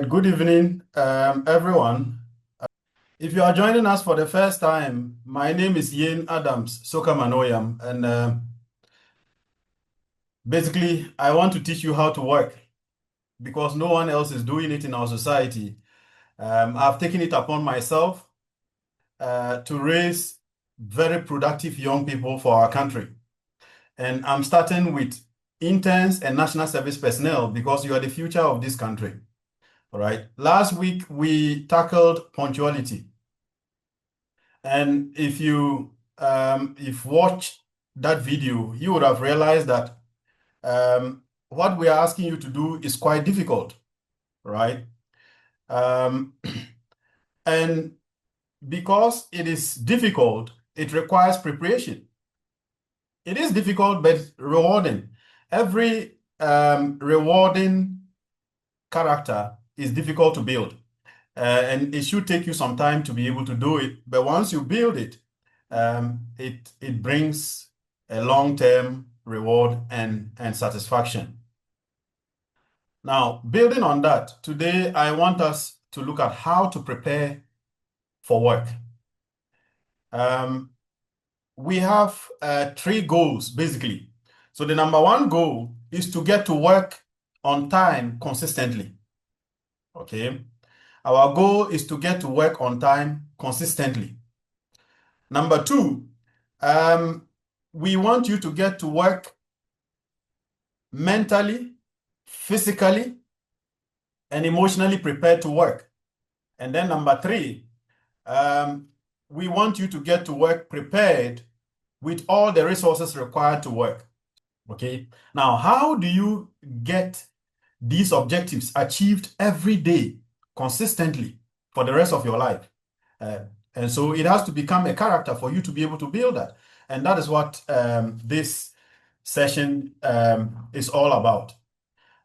Good evening, everyone. If you are joining us for the first time, my name is Yen Adams Sokamanoyam, and basically, I want to teach you how to work because no one else is doing it in our society. I've taken it upon myself to raise very productive young people for our country. And I'm starting with interns and national service personnel because you are the future of this country. All right. Last week, we tackled punctuality. And if watched that video, you would have realized that what we are asking you to do is quite difficult, right? Um, and because it is difficult, it requires preparation. It is difficult, but rewarding. Every rewarding character is difficult to build. And it should take you some time to be able to do it. But once you build it, it brings a long-term reward and satisfaction. Now, building on that, today I want us to look at how to prepare for work. We have 3 goals, basically. So the number 1 goal is to get to work on time consistently. Okay? Our goal is to get to work on time consistently. Number 2, we want you to get to work mentally, physically, and emotionally prepared to work. And then number 3, we want you to get to work prepared with all the resources required to work. Okay. Now, how do you get these objectives achieved every day consistently for the rest of your life? And so it has to become a character for you to be able to build that. And that is what this session is all about.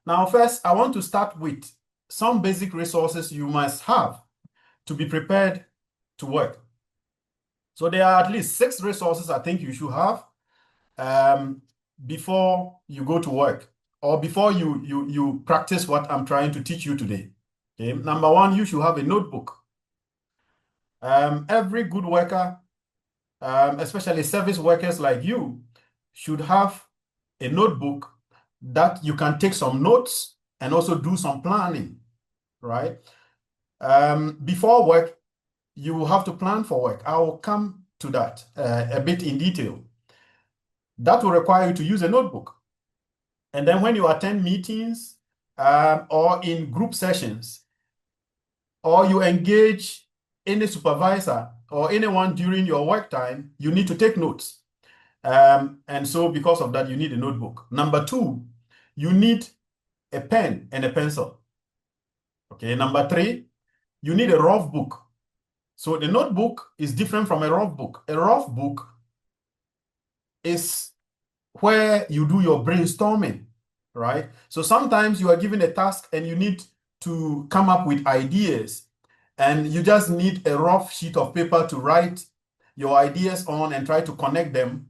Now, first, I want to start with some basic resources you must have to be prepared to work. So there are at least 6 resources I think you should have before you go to work or before you practice what I'm trying to teach you today. Okay? Number 1, you should have a notebook. Every good worker, especially service workers like you, should have a notebook that you can take some notes and also do some planning, right? Before work, you have to plan for work. I will come to that a bit in detail. That will require you to use a notebook. And then when you attend meetings or in group sessions, or you engage any supervisor or anyone during your work time, you need to take notes. And so because of that, you need a notebook. Number 2, you need a pen and a pencil. Okay, number 3, you need a rough book. So the notebook is different from a rough book. A rough book is where you do your brainstorming, right? So sometimes you are given a task and you need to come up with ideas, and you just need a rough sheet of paper to write your ideas on and try to connect them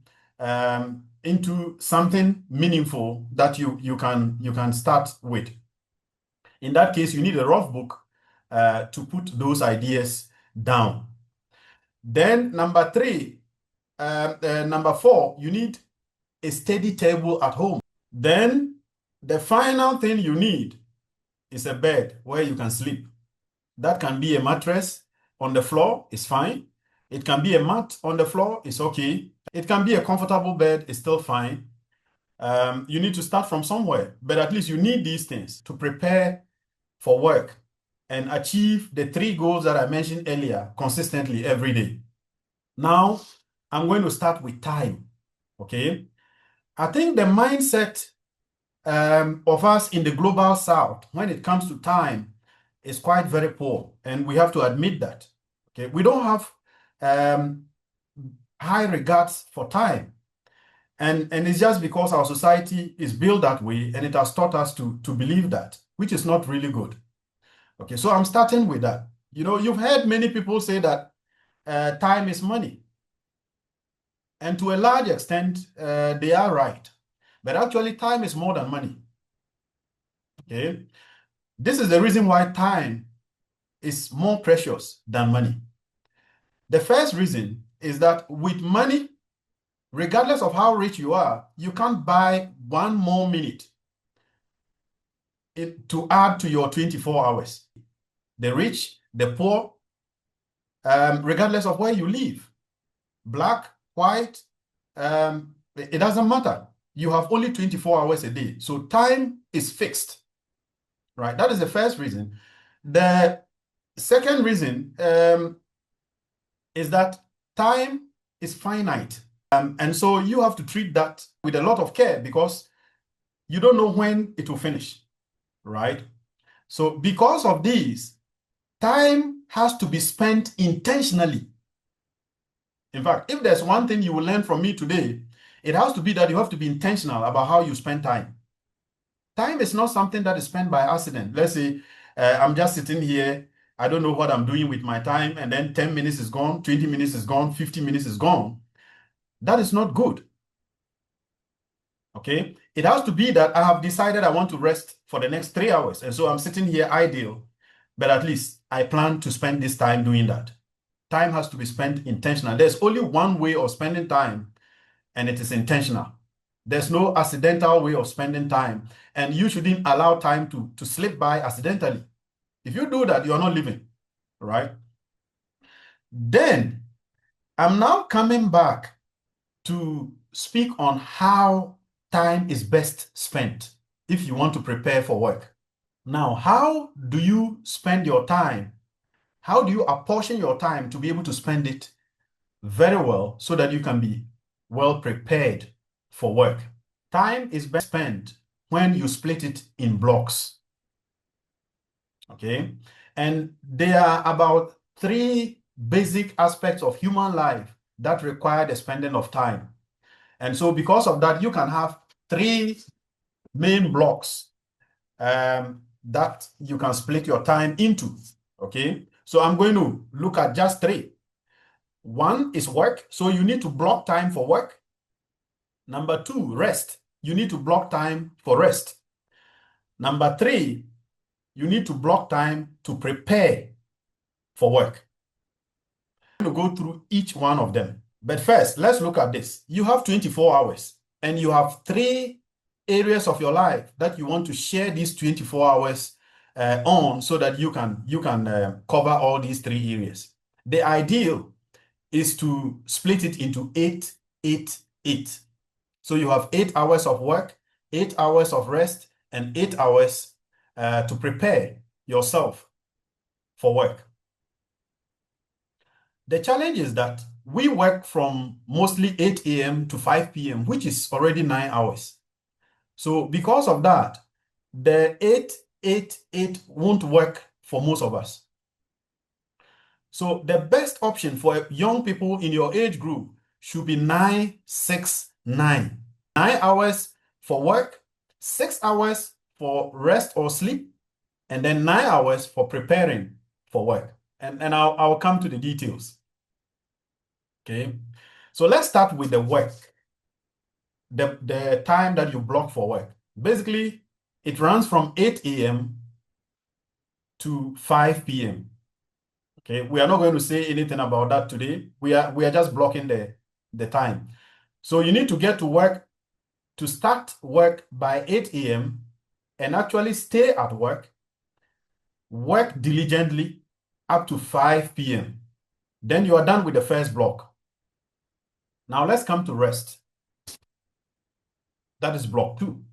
into something meaningful that you can start with. In that case, you need a rough book to put those ideas down. Then number 4, you need a study table at home. Then the final thing you need is a bed where you can sleep. That can be a mattress on the floor, is fine. It can be a mat on the floor, it's okay. It can be a comfortable bed, it's still fine. You need to start from somewhere, but at least you need these things to prepare for work and achieve the 3 goals that I mentioned earlier consistently every day. Now, I'm going to start with time, okay? I think the mindset of us in the global South when it comes to time is quite very poor, and we have to admit that. Okay, we don't have high regards for time, and it's just because our society is built that way, and it has taught us to believe that, which is not really good. Okay, so I'm starting with that. You know, you've heard many people say that time is money, and to a large extent, they are right. But actually, time is more than money. Okay. This is the reason why time is more precious than money. The first reason is that with money, regardless of how rich you are, you can't buy one more minute to add to your 24 hours. The rich, the poor, regardless of where you live, black, white, it doesn't matter. You have only 24 hours a day. So time is fixed, right? That is the first reason. The second reason is that time is finite. And so you have to treat that with a lot of care because you don't know when it will finish, right? So because of this, time has to be spent intentionally. In fact, if there's one thing you will learn from me today, it has to be that you have to be intentional about how you spend time. Time is not something that is spent by accident. Let's say I'm just sitting here, I don't know what I'm doing with my time, and then 10 minutes is gone, 20 minutes is gone, 50 minutes is gone. That is not good. Okay? It has to be that I have decided I want to rest for the next 3 hours. And so I'm sitting here idle, but at least I plan to spend this time doing that. Time has to be spent intentional. There's only one way of spending time, and it is intentional. There's no accidental way of spending time, and you shouldn't allow time to slip by accidentally. If you do that, you're not living, right? Then I'm now coming back to speak on how time is best spent if you want to prepare for work. Now, how do you spend your time? How do you apportion your time to be able to spend it very well so that you can be well prepared for work? Time is best spent when you split it in blocks. Okay? And there are about 3 basic aspects of human life that require the spending of time. And so because of that, you can have 3 main blocks that you can split your time into. Okay? So I'm going to look at just 3. One is work. So you need to block time for work. Number 2, rest. You need to block time for rest. Number 3, you need to block time to prepare for work. I'm going to go through each one of them. But first, let's look at this. You have 24 hours and you have 3 areas of your life that you want to share these 24 hours on so that you can cover all these 3 areas. The ideal is to split it into 8, 8, 8. So you have 8 hours of work, 8 hours of rest, and 8 hours to prepare yourself for work. The challenge is that we work from mostly 8 a.m. to 5 p.m., which is already 9 hours. So because of that, the 8, 8, 8 won't work for most of us. So the best option for young people in your age group should be 9, 6, 9. 9 hours for work, 6 hours for rest or sleep, and then 9 hours for preparing for work. And I'll come to the details. Okay, so let's start with the work. The time that you block for work. Basically, it runs from 8 a.m. to 5 p.m. Okay, we are not going to say anything about that today. We are just blocking the time. So you need to get to work, to start work by 8 a.m. and actually stay at work diligently up to 5 p.m. Then you are done with the first block. Now let's come to rest. That is block 2.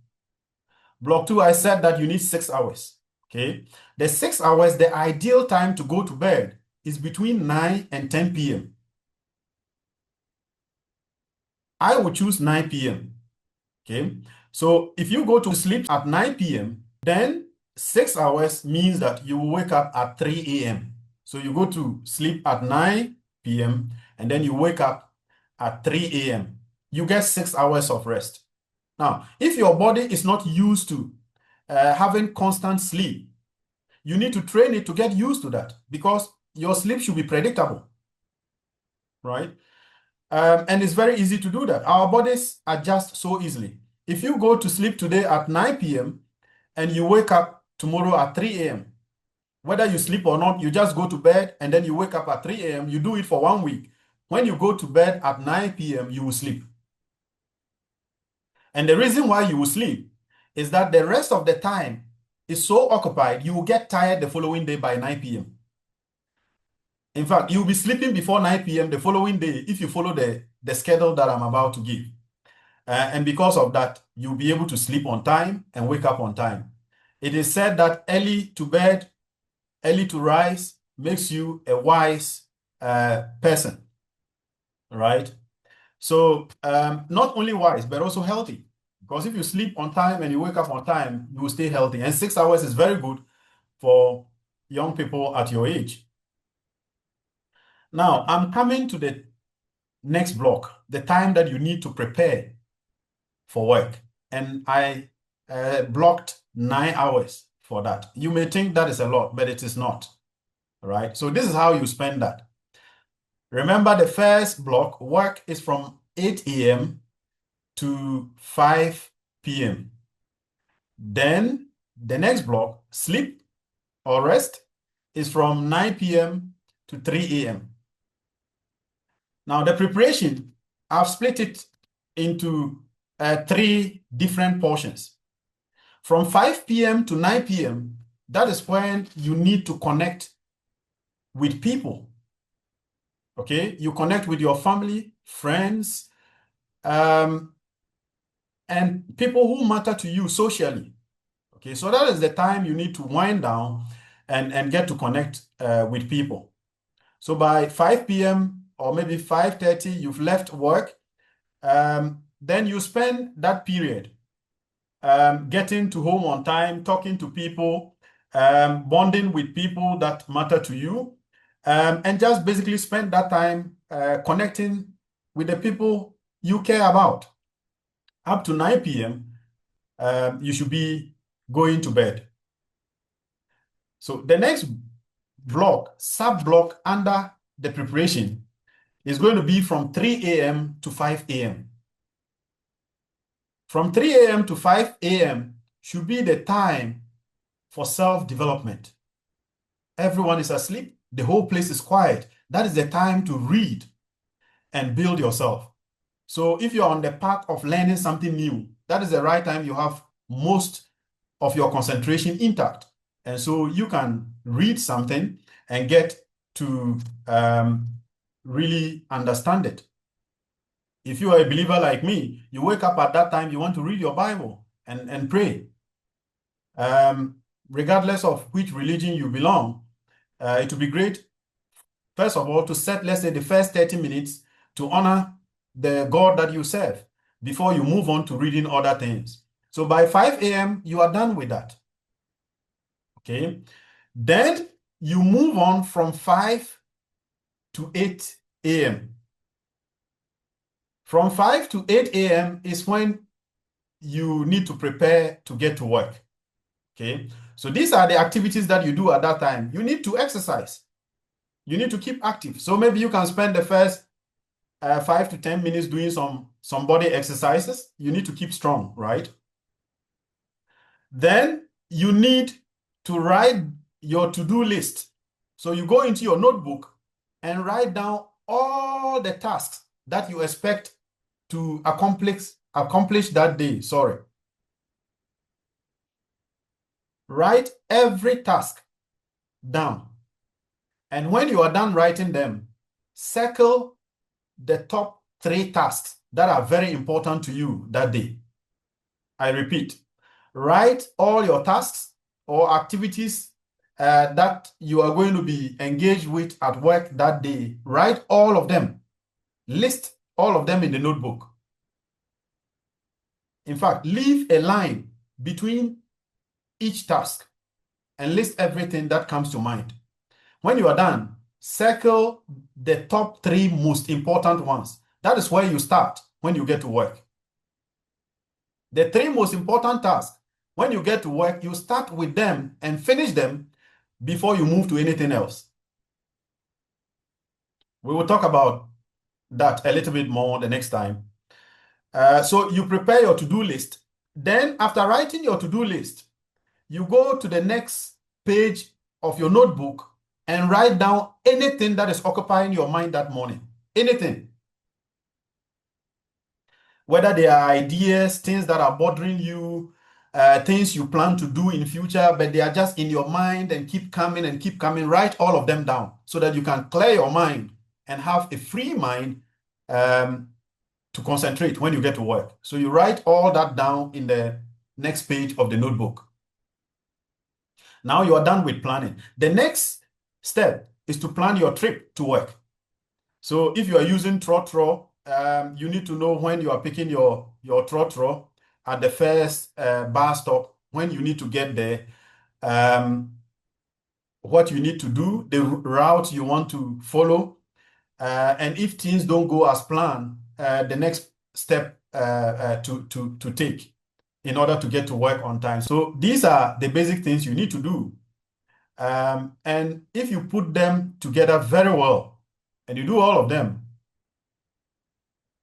Block 2, I said that you need 6 hours. Okay, the 6 hours, the ideal time to go to bed is between 9 and 10 p.m. I would choose 9 p.m. Okay, so if you go to sleep at 9 p.m., then 6 hours means that you will wake up at 3 a.m. So you go to sleep at 9 p.m. and then you wake up at 3 a.m. You get 6 hours of rest. Now, if your body is not used to having constant sleep, you need to train it to get used to that because your sleep should be predictable, right? And it's very easy to do that. Our bodies adjust so easily. If you go to sleep today at 9 p.m. and you wake up tomorrow at 3 a.m. Whether you sleep or not, you just go to bed and then you wake up at 3 a.m. You do it for 1 week. When you go to bed at 9 p.m., you will sleep. And the reason why you will sleep is that the rest of the time is so occupied, you will get tired the following day by 9 p.m. In fact, you'll be sleeping before 9 p.m. the following day if you follow the schedule that I'm about to give. And because of that, you'll be able to sleep on time and wake up on time. It is said that early to bed, early to rise makes you a wise person, right? So not only wise, but also healthy. Because if you sleep on time and you wake up on time, you will stay healthy. And 6 hours is very good for young people at your age. Now, I'm coming to the next block, the time that you need to prepare for work. And I blocked 9 hours for that. You may think that is a lot, but it is not, right? So this is how you spend that. Remember, the first block, work, is from 8 a.m. to 5 p.m. Then the next block, sleep or rest, is from 9 p.m. to 3 a.m. Now, the preparation, I've split it into 3 different portions. From 5 p.m. to 9 p.m., that is when you need to connect with people. Okay? You connect with your family, friends, and people who matter to you socially. Okay, so that is the time you need to wind down and get to connect with people. So by 5 p.m. or maybe 5:30, you've left work. Then you spend that period getting to home on time, talking to people, bonding with people that matter to you, and just basically spend that time connecting with the people you care about. Up to 9 p.m., you should be going to bed. So the next block, sub-block under the preparation, is going to be from 3 a.m. to 5 a.m. From 3 a.m. to 5 a.m. should be the time for self-development. Everyone is asleep. The whole place is quiet. That is the time to read and build yourself. So if you're on the path of learning something new, that is the right time you have most of your concentration intact. And so you can read something and get to really understand it. If you are a believer like me, you wake up at that time, you want to read your Bible and pray. Regardless of which religion you belong, it would be great, first of all, to set, let's say, the first 30 minutes to honor the God that you serve before you move on to reading other things. So by 5 a.m., you are done with that. Okay. Then you move on from 5 to 8 a.m. From 5 to 8 a.m. is when you need to prepare to get to work. Okay. So these are the activities that you do at that time. You need to exercise. You need to keep active. So maybe you can spend the first 5 to 10 minutes doing some body exercises. You need to keep strong, right? Then you need to write your to-do list. So you go into your notebook and write down all the tasks that you expect to accomplish that day. Sorry. Write every task down. And when you are done writing them, circle the top 3 tasks that are very important to you that day. I repeat, write all your tasks or activities that you are going to be engaged with at work that day. Write all of them. List all of them in the notebook. In fact, leave a line between each task and list everything that comes to mind. When you are done, circle the top 3 most important ones. That is where you start when you get to work. The 3 most important tasks, when you get to work, you start with them and finish them before you move to anything else. We will talk about that a little bit more the next time. So you prepare your to-do list. Then after writing your to-do list, you go to the next page of your notebook and write down anything that is occupying your mind that morning. Anything. Whether they are ideas, things that are bothering you, things you plan to do in future, but they are just in your mind and keep coming and keep coming. Write all of them down so that you can clear your mind and have a free mind to concentrate when you get to work. So you write all that down in the next page of the notebook. Now you are done with planning. The next step is to plan your trip to work. So if you are using Trotro, you need to know when you are picking your Trotro at the first bus stop, when you need to get there, what you need to do, the route you want to follow, and if things don't go as planned, the next step to take in order to get to work on time. So these are the basic things you need to do. And if you put them together very well, and you do all of them,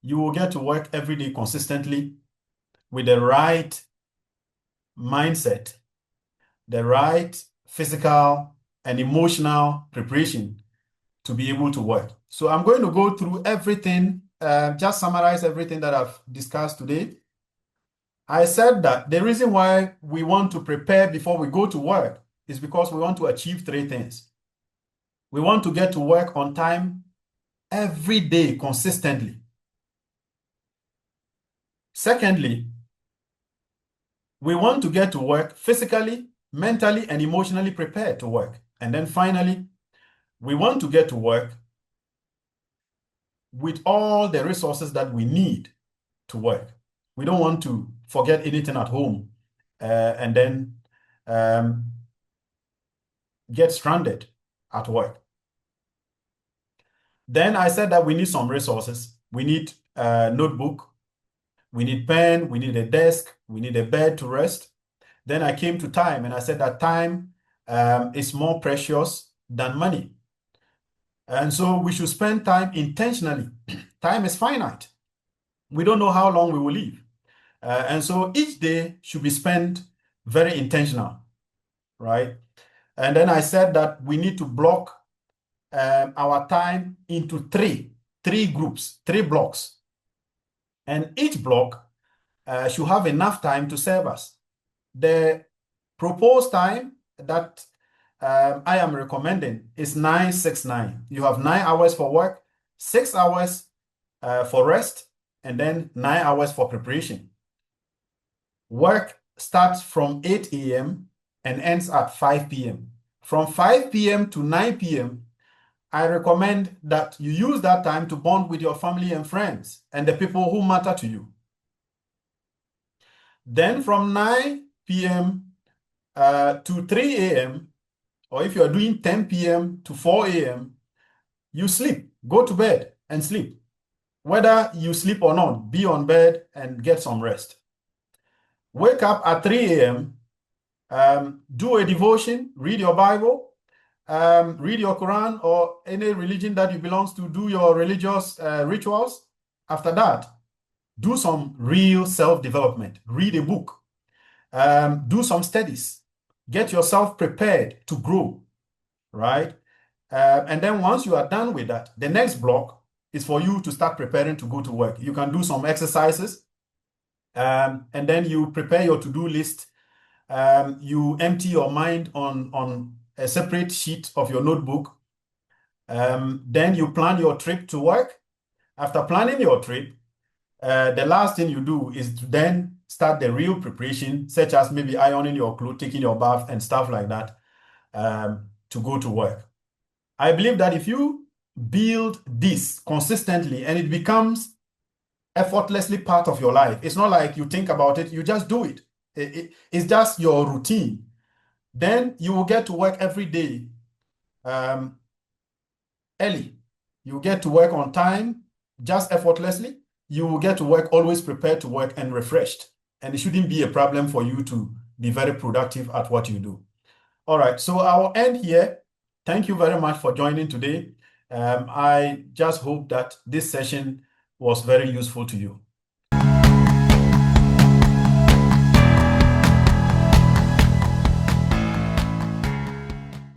you will get to work every day consistently with the right mindset, the right physical and emotional preparation to be able to work. So I'm going to go through everything, just summarize everything that I've discussed today. I said that the reason why we want to prepare before we go to work is because we want to achieve three things. We want to get to work on time every day consistently. Secondly, we want to get to work physically, mentally, and emotionally prepared to work. And then finally, we want to get to work with all the resources that we need to work. We don't want to forget anything at home and then get stranded at work. Then I said that we need some resources. We need a notebook, we need pen, we need a desk, we need a bed to rest. Then I came to time and I said that time is more precious than money. And so we should spend time intentionally. Time is finite. We don't know how long we will live. And so each day should be spent very intentional, right? And then I said that we need to block our time into three groups, 3 blocks. And each block should have enough time to serve us. The proposed time that I am recommending is 9-6-9. You have 9 hours for work, 6 hours for rest, and then 9 hours for preparation. Work starts from 8 a.m. and ends at 5 p.m. From 5 p.m. to 9 p.m., I recommend that you use that time to bond with your family and friends and the people who matter to you. Then from 9 p.m. To 3 a.m., or if you are doing 10 p.m. to 4 a.m., you sleep, go to bed and sleep. Whether you sleep or not, be on bed and get some rest. Wake up at 3 a.m., do a devotion, read your Bible, read your Quran or any religion that you belong to, do your religious rituals. After that, do some real self-development, read a book, do some studies, get yourself prepared to grow, right? And then once you are done with that, the next block is for you to start preparing to go to work. You can do some exercises, and then you prepare your to-do list. You empty your mind on a separate sheet of your notebook. Then you plan your trip to work. After planning your trip, the last thing you do is to then start the real preparation, such as maybe ironing your clothes, taking your bath, and stuff like that, to go to work. I believe that if you build this consistently and it becomes effortlessly part of your life, it's not like you think about it, you just do it. It's just your routine. Then you will get to work every day early. You get to work on time, just effortlessly. You will get to work always prepared to work and refreshed. And it shouldn't be a problem for you to be very productive at what you do. All right, so I will end here. Thank you very much for joining today. I just hope that this session was very useful to you.